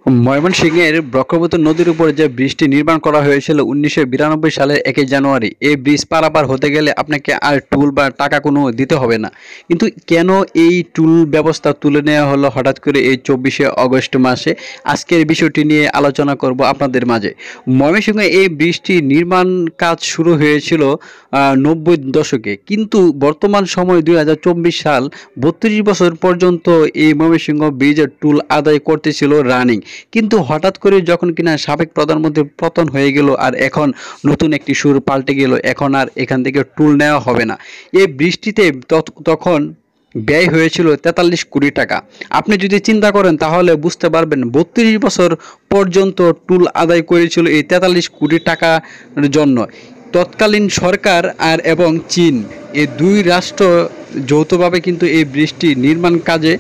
ময়মনসিংহের ব্রহ্মপুত্র নদীর উপর যে ব্রিজটি নির্মাণ করা হয়েছিল 1992 সালের 1 জানুয়ারি, এই ব্রিজ পারাপার হতে গেলে আপনাকে আর টুল বা টাকা কোনো দিতে হবে না। কিন্তু কেন এই টুল ব্যবস্থা তুলে নেওয়া হলো হঠাৎ করে এই 24শে অগস্ট মাসে, আজকের বিষয়টি নিয়ে আলোচনা করব আপনাদের মাঝে। ময়মনসিংহে এই ব্রিজটি নির্মাণ কাজ শুরু হয়েছিল 90 দশকে, কিন্তু বর্তমান সময় 2024 সাল, 32 বছর পর্যন্ত এই ময়মনসিংহ ব্রিজের টুল আদায় করতেছিল রানিং। কিন্তু হঠাৎ করে যখন কিনা সাবেক প্রধানমন্ত্রীর পতন হয়ে গেল আর এখন নতুন একটি সুর পাল্টে গেল, এখন আর এখান থেকে টুল নেওয়া হবে না। এই বৃষ্টিতে তখন ব্যয় হয়েছিল 43 কোটি টাকা। আপনি যদি চিন্তা করেন তাহলে বুঝতে পারবেন 32 বছর পর্যন্ত টুল আদায় করেছিল এই 43 কোটি টাকার জন্য। তৎকালীন সরকার এবং চীন, এই দুই রাষ্ট্র যৌথভাবে কিন্তু এই ব্রিজটি নির্মাণ কাজে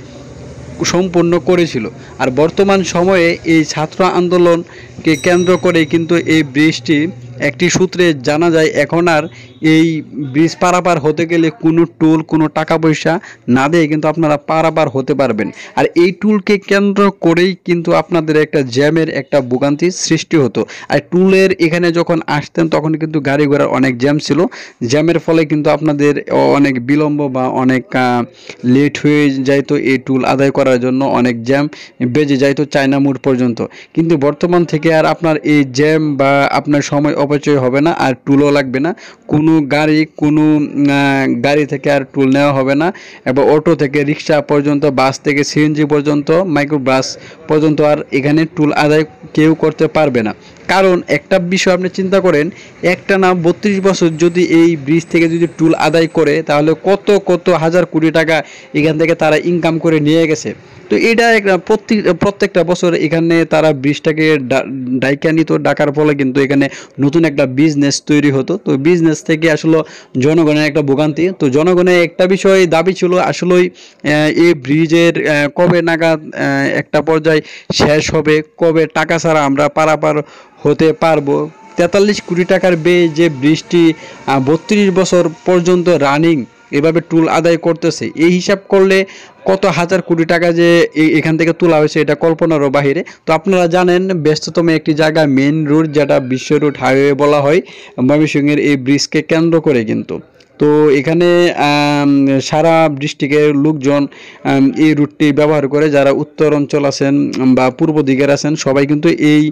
সম্পূর্ণ করেছিল। আর বর্তমান সময়ে এই ছাত্র আন্দোলনকে কেন্দ্র করে কিন্তু এই ব্রিজটি একটি সূত্রে জানা যায়, এখন আর এই ব্রিজ পারাপার হতে গেলে কোনো টুল, কোনো টাকা পয়সা না দিয়ে কিন্তু আপনারা পারাপার হতে পারবেন। আর এই টুলকে কেন্দ্র করেই কিন্তু আপনাদের একটা জ্যামের একটা ভোগান্তির সৃষ্টি হতো। আর টুলের এখানে যখন আসতেন তখন কিন্তু গাড়ি ঘোড়ার অনেক জ্যাম ছিল। জ্যামের ফলে কিন্তু আপনাদের অনেক বিলম্ব বা অনেক লেট হয়ে যাইতো এই টুল আদায় করার জন্য, অনেক জ্যাম বেজে যাইতো চায়না মোড় পর্যন্ত। কিন্তু বর্তমান থেকে আর আপনার এই জ্যাম বা আপনার সময় অপচয় হবে না, আর টুলও লাগবে না। কোনো গাড়ি থেকে আর টুল নেওয়া হবে না, এবং অটো থেকে রিক্সা পর্যন্ত, বাস থেকে সিএনজি পর্যন্ত, মাইক্রো বাস পর্যন্ত আর এখানে টুল আদায় কেউ করতে পারবে না। কারণ একটা বিষয় আপনি চিন্তা করেন, একটা না 32 বছর যদি এই ব্রিজ থেকে যদি টুল আদায় করে, তাহলে কত কত হাজার কোটি টাকা এখান থেকে তারা ইনকাম করে নিয়ে গেছে। তো এটা একটা প্রত্যেকটা বছর এখানে তারা ব্রিজটাকে ডাইকা নিত, ডাকার ফলে কিন্তু এখানে নতুন একটা বিজনেস তৈরি হতো। তো বিজনেস থেকে আসলে জনগণের একটা ভোগান্তি। তো জনগণের একটা বিষয় দাবি ছিল আসলেই এই ব্রিজের কবে নাগাদ একটা পর্যায়ে শেষ হবে, কবে টাকা ছাড়া আমরা পারাপার হতে পারবো। 43 কোটি টাকার ব্যয়ে যে ব্রিজটি 32 বছর পর্যন্ত রানিং এভাবে টুল আদায় করতেছে, এই হিসাব করলে কত হাজার কোটি টাকা যে এখান থেকে তোলা হয়েছে এটা কল্পনারও বাহিরে। তো আপনারা জানেন, ব্যস্ততম একটি জায়গা, মেন রোড, যেটা বিশ্ব রোড হাইওয়ে বলা হয় ময়মনসিংহের এই ব্রিজকে কেন্দ্র করে কিন্তু। তো এখানে সারা ডিস্ট্রিক্টের লোকজন এই রুটটি ব্যবহার করে, যারা উত্তর অঞ্চল আছেন বা পূর্ব দিকের আছেন সবাই কিন্তু এই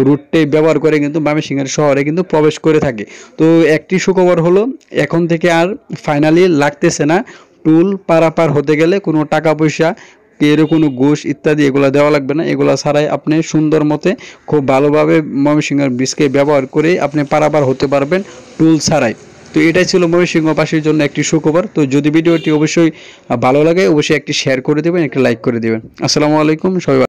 রুটটি ব্যবহার করে কিন্তু ময়মনসিংহের শহরে কিন্তু প্রবেশ করে থাকে। তো একটি সুখবর হলো, এখন থেকে আর ফাইনালি লাগতেছে না টুল পারাপার হতে গেলে কোনো টাকা পয়সা, এর কোনো ঘুষ ইত্যাদি এগুলো দেওয়া লাগবে না। এগুলো ছাড়াই আপনি সুন্দর মতে খুব ভালোভাবে ময়মনসিংহের ব্রিজকে ব্যবহার করে আপনি পারাপার হতে পারবেন টুল ছাড়াই। তো এটাই ছিল ময়মনসিংহবাসীর জন্য একটি সুখবর। তো যদি ভিডিওটি অবশ্যই ভালো লাগে, অবশ্যই একটি শেয়ার করে দেবেন, একটি লাইক করে দেবেন। আসসালামু আলাইকুম সবাই।